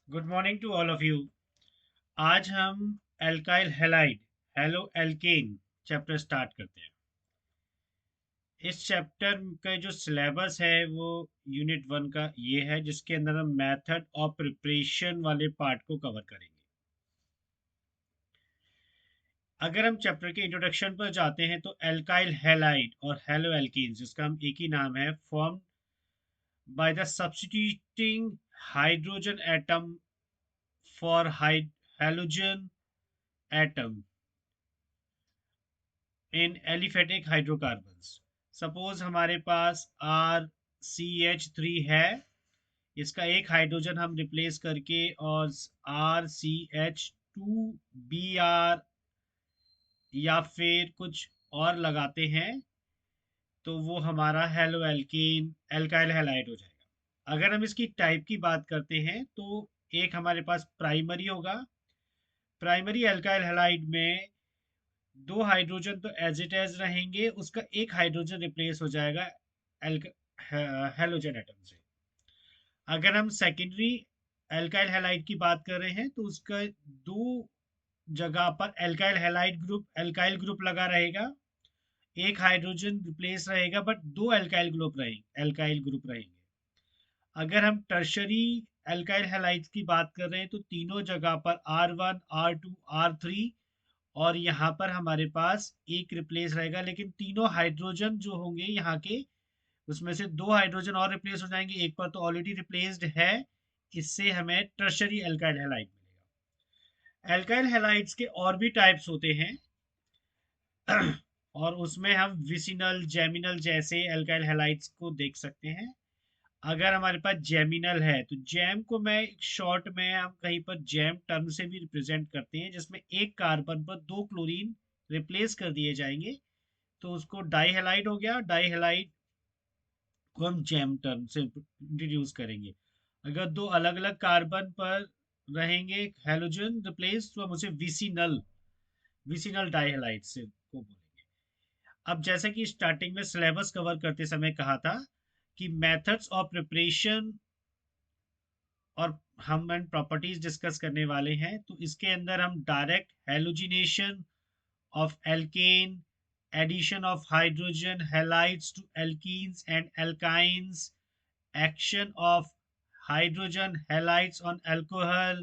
Good morning to all of you. आज हम alkyl halide halo alkane chapter start करते हैं। इस चैप्टर का जो सिलेबस है वो यूनिट वन का ये है, जिसके अंदर हम मेथड ऑफ प्रिपरेशन वाले पार्ट को कवर करेंगे। अगर हम चैप्टर के इंट्रोडक्शन पर जाते हैं तो एल्काइल हैलाइड और हेलो एल्केन, जिसका हम एक ही नाम है, form by the substituting hydrogen atom for halogen atom in aliphatic hydrocarbons. Suppose हमारे पास RCH3 है, इसका एक हाइड्रोजन हम रिप्लेस करके और RCH2Br या फिर कुछ और लगाते हैं तो वो हमारा हेलो एल्कीन एल्काइल हैलाइड हो जाएगा। अगर हम इसकी टाइप की बात करते हैं तो एक हमारे पास प्राइमरी होगा। प्राइमरी एल्काइल हैलाइड में दो हाइड्रोजन तो एज इट एज रहेंगे, उसका एक हाइड्रोजन रिप्लेस हो जाएगा हेलोजन एटम से। अगर हम सेकेंडरी एल्काइल हैलाइड की बात कर रहे हैं तो उसका दो जगह पर एल्काइल ग्रुप लगा रहेगा, एक हाइड्रोजन रिप्लेस रहेगा, बट दो एल्काइल ग्रुप रहेंगे। अगर हम टर्शरी एल्काइल हैलाइड्स की बात कर रहे हैं तो तीनों जगह पर R1 R2 R3 और यहाँ पर हमारे पास एक रिप्लेस रहेगा, लेकिन तीनों हाइड्रोजन जो होंगे यहाँ के, उसमें से दो हाइड्रोजन और रिप्लेस हो जाएंगे, एक पर तो ऑलरेडी रिप्लेस्ड है। इससे हमें टर्शरी एल्काइल हैलाइड मिलेगा। एल्काइल हैलाइड्स के और भी टाइप्स होते हैं और उसमें हम विसिनल जेमिनल जैसे एल्काइल हैलाइड्स को देख सकते हैं। अगर हमारे पास जेमिनल है तो जैम को मैं शॉर्ट में हम कहीं पर जैम टर्म से भी रिप्रेजेंट करते हैं, जिसमें एक कार्बन पर दो क्लोरीन रिप्लेस कर दिए जाएंगे तो उसको डाई हैलाइड हो गया। डाई हैलाइड को हम जैम टर्म से इंट्रोड्यूस करेंगे। अगर दो अलग अलग कार्बन पर रहेंगे हैलोजन रिप्लेस तो हम उसे विसिनल विसिनल डाइहैलाइड से को बोलेंगे। अब जैसे कि स्टार्टिंग में सिलेबस कवर करते समय कहा था कि मेथड्स ऑफ प्रिपरेशन और हम एंड प्रॉपर्टीज डिस्कस करने वाले हैं, तो इसके अंदर हम direct halogenation of alkane, addition of hydrogen halides to alkenes and alkynes, action of hydrogen halides on alcohol,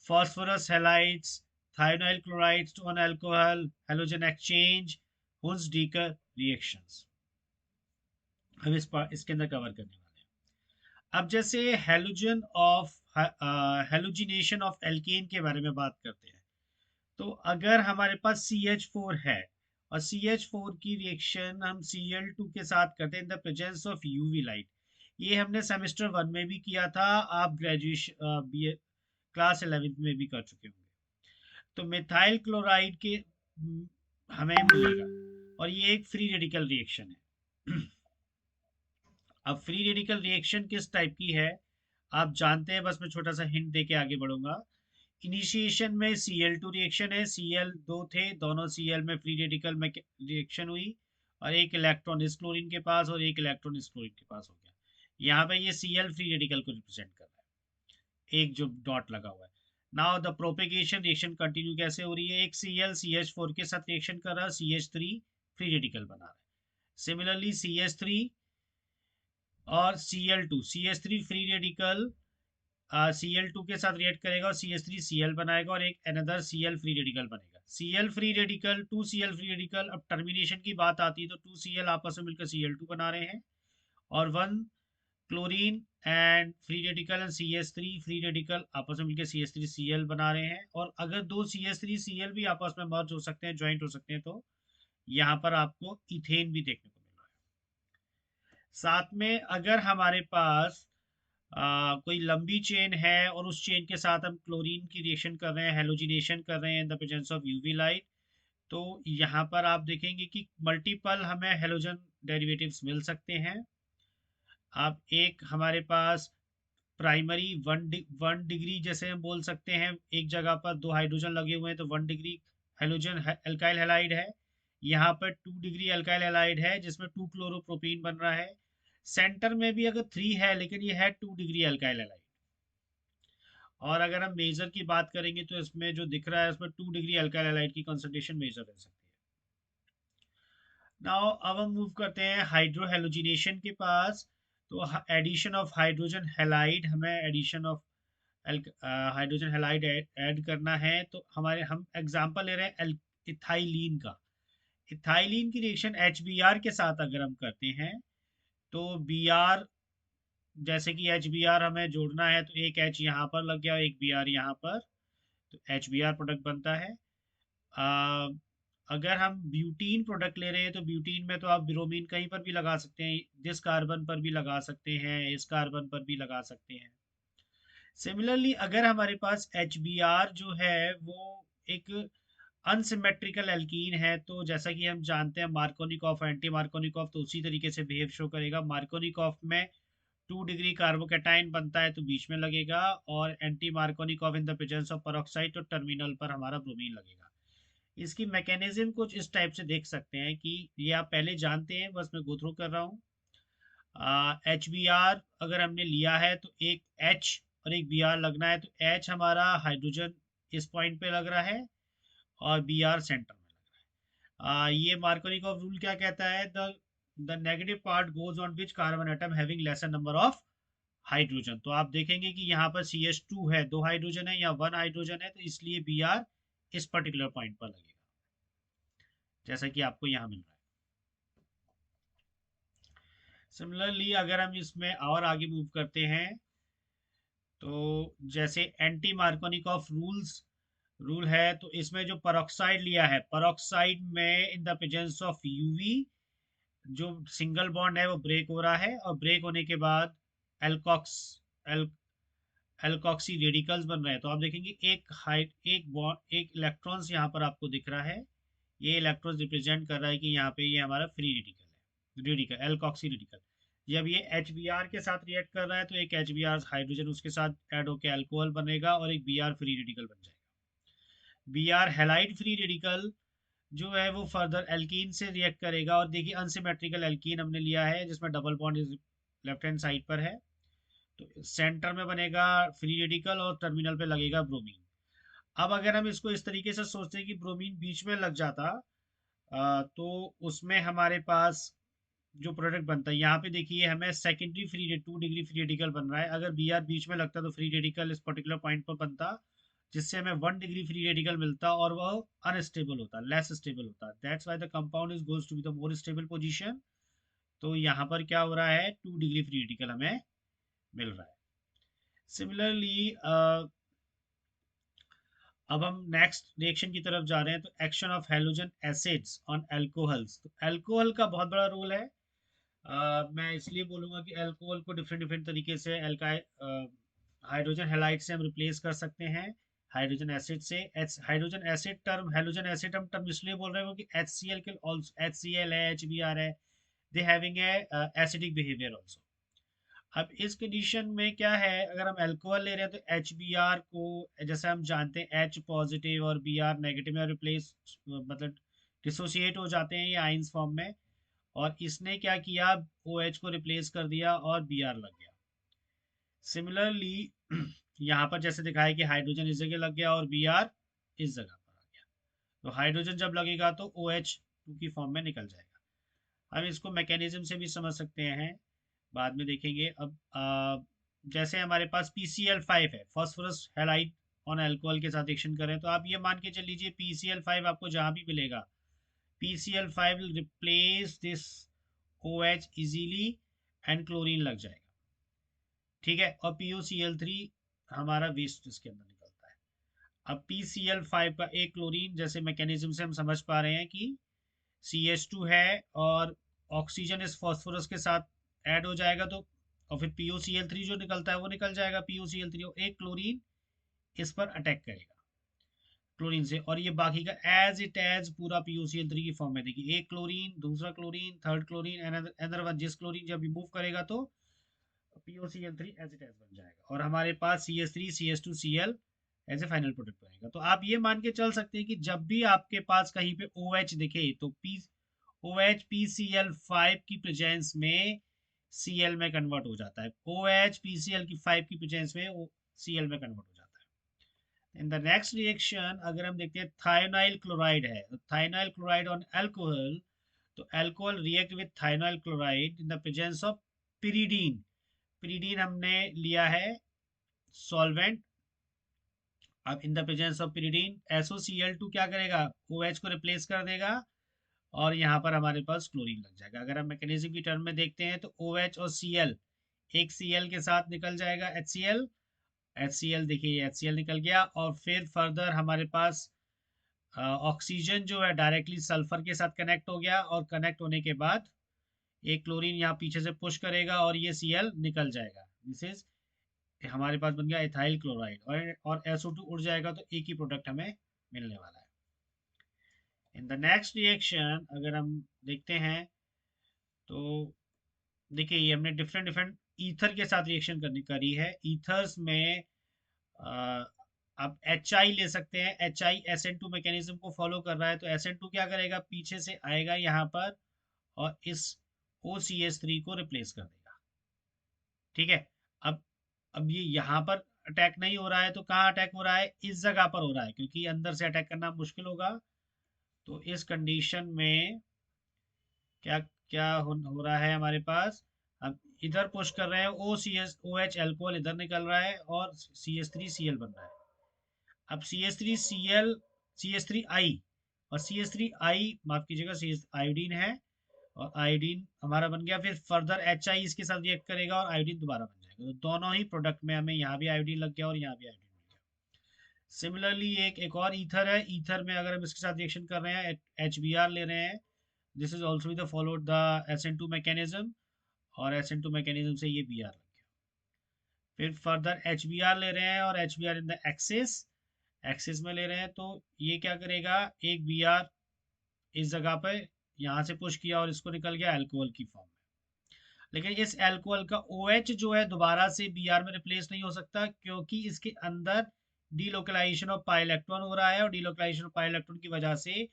phosphorus halides, thionyl chlorides on alcohol, halogen exchange, Hunsdiecker reactions हम इसके अंदर कवर करने वाले हैं। अब जैसे halogen of halogenation of alkene के बारे में बात करते हैं, तो अगर हमारे पास CH4 है और CH4 की रिएक्शन हम Cl2 के साथ करते हैं in the presence of UV light, ये हमने सेमेस्टर वन में भी किया था, आप ग्रेजुएशन बी क्लास 11th में भी कर चुके होंगे। तो मिथाइल क्लोराइड के हमें मिलेगा और ये एक फ्री रेडिकल रिएक्शन है। अब फ्री रेडिकल रिएक्शन किस टाइप की है आप जानते हैं, बस मैं छोटा सा हिंट देके आगे बढ़ूंगा। इनिशिएशन में Cl2 रिएक्शन है, Cl दो थे, दोनों Cl में फ्री रेडिकल में रिएक्शन हुई और एक इलेक्ट्रॉन इस क्लोरीन के पास और एक इलेक्ट्रॉन इस क्लोरीन के पास हो गया। यहाँ पे ये Cl फ्री रेडिकल को रिप्रेजेंट कर रहा है, एक जो डॉट लगा हुआ है। Now the propagation reaction continue कैसे हो रही है, एक Cl CH4 के साथ रिएक्शन कर रहा है, CH3 फ्री रेडिकल बना रहा है। सिमिलरली CH3 और Cl2 फ्री रेडिकल Cl2 के साथ रिएक्ट करेगा और CH3 Cl बनाएगा और एक अनदर Cl फ्री रेडिकल बनेगा। Cl free radical 2 Cl free radical, अब टर्मिनेशन की बात आती है तो 2 Cl आपस में मिलकर Cl2 बना रहे हैं और 1 chlorine and free radical and CH3 free radical आपस में मिलकर CH3 Cl बना रहे हैं। और अगर दो CH3 Cl भी आपस में मर्ज हो सकते हैं, ज्वाइंट हो सकते हैं, तो यहाँ पर आपको इथेन भी देखने को मिल रहा है। साथ में अगर हमारे पास कोई लंबी चेन है और उस चेन के साथ हम क्लोरीन की रिएक्शन कर रहे हैं, हेलोजिनेशन कर रहे हैं in the presence of UV light, तो यहाँ पर आप देखेंगे कि मल्टीपल हमें हेलोजन डेरिवेटिव्स मिल सकते हैं। आप एक हमारे पास प्राइमरी वन डिग्री जैसे हम बोल सकते हैं, एक जगह पर दो हाइड्रोजन लगे हुए हैं तो 1 डिग्री हेलोजन एल्काइल हैलाइड है। यहाँ पर 2 डिग्री एल्काइल हैलाइड है जिसमें 2 क्लोरोप्रोपीन बन रहा है। सेंटर में भी अगर 3 है लेकिन ये है 2 डिग्री एल्काइल हैलाइड। और अगर हम मेजर की बात करेंगे तो इसमें जो दिख रहा है उसमें 2 डिग्री अल्काइल हैलाइड की कंसंट्रेशन मेजर रह सकती है। नाउ अब हम मूव करते हैं हाइड्रो हेलोजिनेशन के पास। तो एडिशन ऑफ हाइड्रोजन हैलाइड, हमें addition of hydrogen halide add करना है। तो हमारे हम एग्जांपल ले रहे हैं इथाइलीन का। इथाइलीन की रिएक्शन HBr के साथ अगर हम करते हैं तो Br, जैसे कि HBr हमें जोड़ना है तो एक H यहाँ पर लग गया, एक Br यहाँ पर, तो HBr प्रोडक्ट बनता है। आ, अगर हम ब्यूटीन प्रोडक्ट ले रहे हैं तो ब्यूटीन में तो आप ब्रोमीन कहीं पर भी लगा सकते हैं, जिस कार्बन पर भी लगा सकते हैं, इस कार्बन पर भी लगा सकते हैं। सिमिलरली अगर हमारे पास HBr जो है वो एक अनसिमेट्रिकल एल्कीन है, तो जैसा कि हम जानते हैं मार्कोनिकॉफ, एंटी मार्कोनिकॉफ तो उसी तरीके से बिहेव शो करेगा। मार्कोनिकॉफ में 2 डिग्री कार्बोकेटाइन बनता है तो बीच में लगेगा, और anti Markovnikov in the presence of peroxide तो टर्मिनल पर हमारा ब्रोमीन लगेगा। इसकी मैकेनिज्म कुछ इस टाइप से देख सकते हैं कि ये आप पहले जानते हैं, बस मैं गो थ्रू कर रहा हूँ। HBr अगर हमने लिया है तो एक H और एक Br लगना है, तो H हमारा हाइड्रोजन इस पॉइंट पे लग रहा है और Br सेंटर में लग रहा है। ये मार्कोनिकॉफ रूल क्या कहता है? The negative part goes on which carbon atom having laser number of hydrogen. तो आप देखेंगे कि यहाँ पर CH2 है, 2 हाइड्रोजन है या 1 हाइड्रोजन है, तो इसलिए Br इस पर्टिकुलर पॉइंट पर लगेगा, जैसा कि आपको यहाँ मिल रहा है। सिमिलरली अगर हम इसमें और आगे मूव करते हैं तो जैसे एंटी मार्कोनिकॉफ रूल है, तो इसमें जो पेरोक्साइड लिया है, पेरोक्साइड में in the presence of UV जो सिंगल बॉन्ड है वो ब्रेक हो रहा है, और ब्रेक होने के बाद एल्कॉक्स एल एल्कॉक्सी रेडिकल्स बन रहे हैं। तो आप देखेंगे एक हाइट एक बॉन्ड एक इलेक्ट्रॉन्स यहाँ पर आपको दिख रहा है, ये इलेक्ट्रॉन रिप्रेजेंट कर रहा है कि यहाँ पे ये हमारा फ्री रेडिकल है, रेडिकल एल्कॉक्सी रेडिकल। जब ये HBr के साथ रिएक्ट कर रहा है तो एक HBr हाइड्रोजन उसके साथ ऐड होकर अल्कोहल बनेगा और एक Br फ्री रेडिकल बन जाएगा। Br हैलाइड फ्री रेडिकल जो है वो फर्दर एल्कीन से रिएक्ट करेगा, और देखिए अनसिमेट्रिकल एल्कीन हमने लिया है जिसमें double bond left hand side पर है, तो सेंटर में बनेगा फ्री रेडिकल और टर्मिनल पे लगेगा ब्रोमीन। अब अगर हम इसको इस तरीके से सोचते हैं कि ब्रोमीन बीच में लग जाता, तो उसमें हमारे पास जो प्रोडक्ट बनता है, यहाँ पे देखिए हमें सेकेंडरी 2 डिग्री फ्री रेडिकल बन रहा है। अगर Br बीच में लगता तो फ्री रेडिकल इस पर्टिकुलर पॉइंट पर बनता, जिससे हमें 1 डिग्री फ्री रेडिकल मिलता और वह अनस्टेबल होता, लेस स्टेबल होता। That's why the compound is goes to be the more stable position. तो यहाँ पर क्या हो रहा है, 2 डिग्री फ्री रेडिकल हमें मिल रहा है। सिमिलरली अब हम नेक्स्ट रिएक्शन की तरफ जा रहे हैं, तो action of halogen acids on alcohols. तो अल्कोहल का बहुत बड़ा रोल है। मैं इसलिए बोलूंगा कि अल्कोहल को डिफरेंट डिफरेंट तरीके से अल्काइल हाइड्रोजन हैलाइड से हम रिप्लेस कर सकते हैं हाइड्रोजन एसिड से। Hydrogen acid term, halogen acid हम टर्म इसलिए बोल रहे हैं क्योंकि HCl के ऑल्सो HCl है, HBr है, they having a acidic behaviour also. अब इस कंडीशन में क्या है, अगर हम अल्कोहल ले रहे हैं तो HBr को, जैसे हम जानते हैं H पॉजिटिव और Br नेगेटिव में रिप्लेस, मतलब डिसोसिएट हो जाते हैं ये आइंस फॉर्म में, और इसने क्या किया, OH को रिप्लेस कर दिया और Br लग गया। सिमिलरली यहाँ पर जैसे दिखाया कि हाइड्रोजन इस जगह लग गया और Br इस जगह पर आ गया, तो हाइड्रोजन जब लगेगा तो OH2 की फॉर्म में निकल जाएगा। हम इसको मैकेनिज्म से भी समझ सकते हैं, बाद में देखेंगे। अब जैसे हमारे पास PCl5 है, फॉस्फोरस हैलाइड ऑन अल्कोहल के साथ रिएक्शन करें, तो आप ये मान के चल लीजिए PCl5 आपको जहाँ भी मिलेगा, PCl5 will replace this OH easily and chlorine लग जाएगा, ठीक है, और PuCl3 हमारा वेस्ट इसके अंदर निकलता है। अब PCl5 का एक क्लोरीन, जैसे मैकेनिज्म से हम समझ पा रहे हैं कि CH2 है और ऑक्सीजन इस फॉस्फोरस के साथ ऐड हो जाएगा, तो और फिर PuCl3 जो निकलता है वो निकल जाएगा, PuCl3 और एक क्लोरीन इस पर अटैक करेगा क्लोरीन से, और ये बाकी का एज इट एज पूरा PuCl3 की फॉर्म में देखिए, एक क्लोरीन, दूसरा chlorine, third chlorine, another one, जिस क्लोरीन जब रिमूव करेगा तो PuCl3 एज इट एज बन जाएगा, और हमारे पास CH3 CH2Cl as a final product बनेगा। तो आप ये मान के चल सकते हैं कि जब भी आपके पास कहीं पे OH दिखे तो OH PCl5 की प्रेजेंस में Cl में कन्वर्ट हो जाता है, OH PCl की 5 की प्रेजेंस में Cl में कन्वर्ट हो जाता है। इन द नेक्स्ट रिएक्शन अगर हम देखते हैं थायोनाइल क्लोराइड है, तो थायोनाइल क्लोराइड ऑन अल्कोहल, तो alcohol react with thionyl chloride in the presence of pyridine. Pyridine हमने लिया है सॉल्वेंट। अब in the presence of pyridine SOCl2 क्या करेगा, OH को रिप्लेस कर देगा और यहाँ पर हमारे पास क्लोरीन लग जाएगा। अगर हम मैकेनिज्म की टर्म में देखते हैं तो OH और Cl, एक Cl के साथ निकल जाएगा HCl। HCl देखिए HCl निकल गया और फिर फर्दर हमारे पास ऑक्सीजन जो है डायरेक्टली सल्फर के साथ कनेक्ट हो गया और कनेक्ट होने के बाद एक क्लोरीन यहाँ पीछे से पुश करेगा और ये Cl निकल जाएगा। दिस इज हमारे पास बन गया इथाइल क्लोराइड और SO2 उड़ जाएगा तो एक ही प्रोडक्ट हमें मिलने वाला है। इन द नेक्स्ट रिएक्शन अगर हम देखते हैं तो देखिए ये हमने डिफरेंट डिफरेंट ईथर के साथ रिएक्शन करनी करी है। ईथर्स में अ, आप HI ले सकते हैं। HI SN2 मैकेनिज्म को फॉलो कर रहा है, तो SN2 क्या करेगा, पीछे से आएगा यहाँ पर और इस OCH3 को रिप्लेस कर देगा। ठीक है। अब अब ये यहाँ पर अटैक नहीं हो रहा है तो कहाँ अटैक हो रहा है, इस जगह पर हो रहा है, क्योंकि अंदर से अटैक करना मुश्किल होगा। तो इस कंडीशन में क्या क्या हो रहा है हमारे पास, अब इधर पुश कर रहे हैं, OH अल्कोहल इधर निकल रहा है और CH3Cl बन रहा है। अब CH3Cl, CH3I और CH3I माफ कीजिएगा, CH आयोडीन है और आयोडीन हमारा बन गया। फिर फर्दर HI इसके साथ रिएक्ट करेगा और आयोडीन दोबारा बन जाएगा। तो दोनों ही प्रोडक्ट में हमें यहाँ भी आयोडीन लग गया और यहाँ भी आयोडीन लग गया। सिमिलरली एक और ईथर है। ईथर में अगर हम इसके साथ रिएक्शन कर रहे हैं, HBr ले रहे हैं, this is also the followed the SN2 mechanism और SN2 मैकेनिज्म से ये Br लग गया। फिर फर्दर HBr ले रहे हैं और HBr in the axis, axis में ले रहे हैं, तो ये क्या करेगा, एक Br इस जगह पे यहाँ से पुश किया और इसको निकल गया अल्कोहल की फॉर्म में। लेकिन इस अल्कोहल का OH जो है दोबारा से Br में रिप्लेस नहीं हो सकता, क्योंकि इसके अंदर डीलोकलाइजेशन ऑफ पाई इलेक्ट्रॉन हो रहा है और डीलोकलाइजेशन ऑफ पाई इलेक्ट्रॉन की वजह से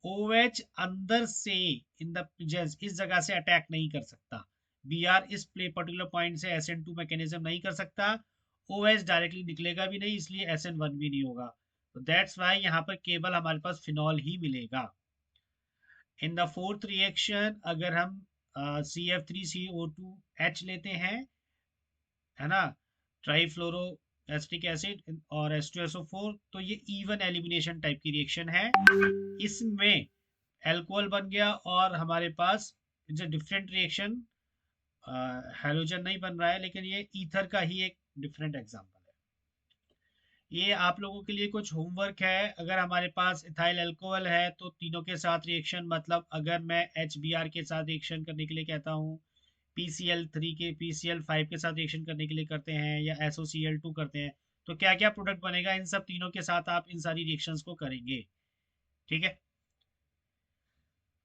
OH अंदर से इन द इस जगह से अटैक नहीं कर सकता। Br इस पर्टिकुलर पॉइंट से SN2 मैकेनिज्म नहीं कर सकता। OH डायरेक्टली निकलेगा भी नहीं, इसलिए SN1 भी नहीं होगा। तो दैट्स वाई यहाँ पर केवल हमारे पास फिनॉल ही मिलेगा। इन द फोर्थ रिएक्शन अगर हम CF3CO2H लेते हैं, है ना, ट्राईफ्लोरो एसिटिक एसिड और H2SO4, तो ये इवन एलिमिनेशन टाइप की रिएक्शन है। इसमें अल्कोहल बन गया और हमारे पास जो डिफरेंट रिएक्शन, हेलोजन नहीं बन रहा है, लेकिन ये ईथर का ही एक डिफरेंट एग्जांपल है। ये आप लोगों के लिए कुछ होमवर्क है। अगर हमारे पास इथाइल अल्कोहल है तो तीनों के साथ रिएक्शन, मतलब अगर मैं HBr के साथ रिएक्शन करने के लिए कहता हूँ, PCl5 के साथ रिएक्शन करने के लिए करते हैं, या SOCl2 करते हैं, तो क्या क्या प्रोडक्ट बनेगा, इन सब तीनों के साथ आप इन सारी रिएक्शंस को करेंगे। ठीक है।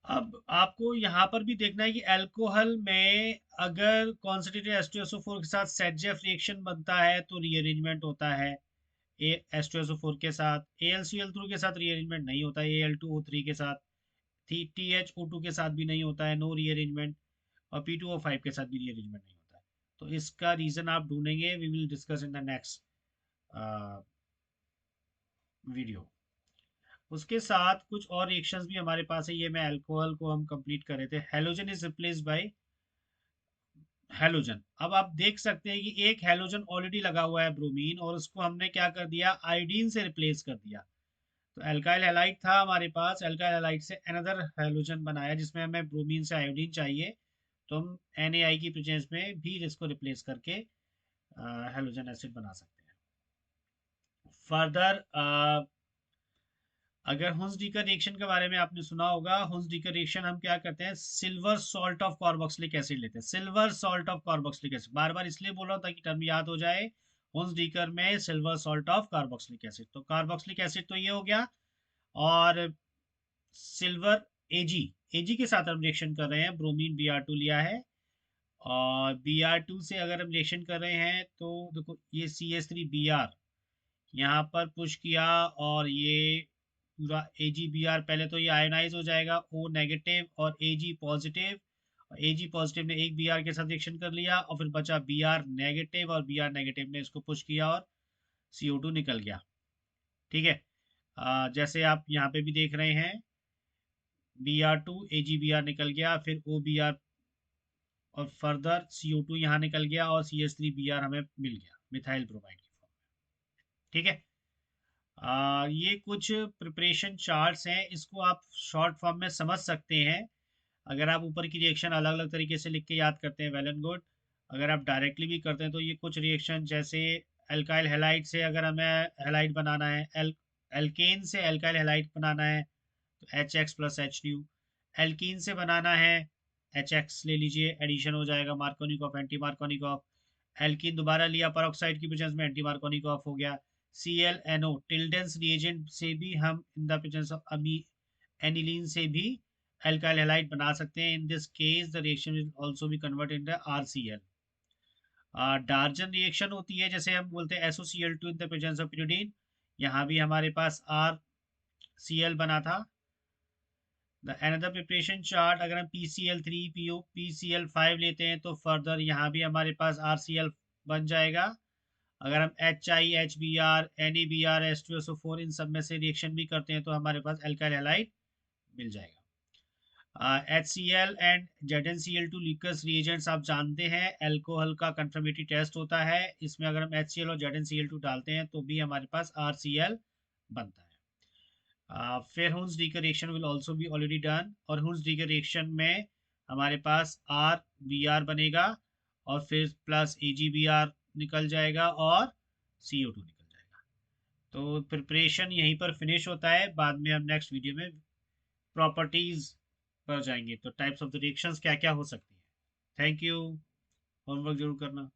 अब आपको यहाँ पर भी देखना है कि अल्कोहल में अगर कॉन्सेंट्रेटेड H2SO4 के साथ सेटजेफ रिएक्शन बनता है तो रीअरेंजमेंट होता है। H2SO4 के साथ AlCl3 के साथ रीअरेंजमेंट नहीं होता है, Al2O3 के साथ, THO2 के साथ भी नहीं होता है, नो रीअरेंजमेंट, और P2O5 के साथ भी रीअरेंजमेंट नहीं होता है। तो इसका रीजन आप ढूंढेंगे, we will discuss in the next video. उसके साथ कुछ और रिएक्शंस भी हमारे पास है। ये मैं अल्कोहल को हम कंप्लीट कर रहे थे। Halogen is replaced by halogen. अब आप देख सकते हैं कि एक हेलोजन ऑलरेडी लगा हुआ है ब्रोमीन, और उसको हमने क्या कर दिया, आयोडीन से रिप्लेस कर दिया। तो एल्काइल हैलाइड था हमारे पास, एल्काइल हैलाइड से अनदर हेलोजन बनाया जिसमें हमें ब्रोमीन से आयोडीन चाहिए, तो हम NaI की प्रेजेंस में भी इसको रिप्लेस करके हेलोजन एसिड बना सकते हैं। फर्दर अगर हुंस-डीकर रिएक्शन के बारे में आपने सुना होगा, हुंस-डीकर रिएक्शन हम क्या करते हैं, silver salt of carboxylic acid लेते हैं। Silver salt of carboxylic acid, बार बार इसलिए बोल रहा हूँ ताकि टर्म याद हो जाए। हुंस-डीकर में silver salt of carboxylic acid, तो कार्बोक्सिलिक एसिड तो ये हो गया, और सिल्वर एजी के साथ हम रिएक्शन कर रहे हैं, ब्रोमीन Br2 लिया है, और Br2 से अगर हम रिएक्शन कर रहे हैं तो देखो ये CH3Br यहाँ पर पुश किया और ये पूरा AgBr, पहले तो ये आयोनाइज हो जाएगा, O नेगेटिव और Ag पॉजिटिव, और Ag पॉजिटिव ने एक Br के साथ रिएक्शन कर लिया और फिर बचा Br नेगेटिव, और Br नेगेटिव ने इसको पुश किया और CO2 निकल गया। ठीक है। जैसे आप यहाँ पे भी देख रहे हैं, Br2 AgBr निकल गया, फिर OBr, और फर्दर CO2 यहाँ निकल गया, और CH3Br हमें मिल गया मिथाइल ब्रोमाइड की फॉर्म में। ठीक है। ये कुछ प्रिपरेशन चार्ट्स हैं, इसको आप शॉर्ट फॉर्म में समझ सकते हैं। अगर आप ऊपर की रिएक्शन अलग अलग तरीके से लिख के याद करते हैं, वेल एंड गुड। अगर आप डायरेक्टली भी करते हैं तो ये कुछ रिएक्शन, जैसे एल्काइल हैलाइड से अगर हमें हैलाइड बनाना है, एल्केन से एल्काइल हैलाइड बनाना है तो HX+H न्यू। एल्कीन से बनाना है, HX ले लीजिए, एडिशन हो जाएगा, मार्कोनिकॉफ, एंटी मार्कोनिकॉफ। एल्कीन दोबारा लिया, पेरोक्साइड की प्रेजेंस में, एंटी मार्कोनिकॉफ हो गया। ClNO टिल्डेंस रिएजेंट से भी हम इन द प्रेजेंस ऑफ अमी एनिलीन से भी अल्काइल हैलाइड बना सकते हैं। In this case the reaction will also be converted into RCl। डार्जन reaction होती है, जैसे हम बोलते हैं SOCl2 in the presence of pyridine। यहाँ भी हमारे पास RCl बना था। द अनदर प्रिपरेशन चार्ट, अगर हम PCl3 PCl5 लेते हैं तो फर्दर यहाँ भी हमारे पास RCl बन जाएगा। अगर हम HI HBr NaBr H2SO4 इन सब में से रिएक्शन भी करते हैं तो हमारे पास अल्काइल हैलाइड मिल जाएगा। HCl and ZnCl2 Lucas reagents आप जानते हैं, एल्कोहल का कंफर्मेटरी टेस्ट होता है, इसमें अगर हम HCl और ZnCl2 डालते हैं तो भी हमारे पास RCl बनता है। फिर हुंस डी का reaction will also be already done, और हुंस डी के रिएक्शन में हमारे पास RBr बनेगा, और फिर प्लस AgBr निकल जाएगा, और CO2 निकल जाएगा। तो प्रिपरेशन यहीं पर फिनिश होता है, बाद में हम नेक्स्ट वीडियो में प्रॉपर्टीज पर जाएंगे, तो टाइप्स ऑफ द रिएक्शंस क्या क्या हो सकती हैं। Thank you. होमवर्क जरूर करना।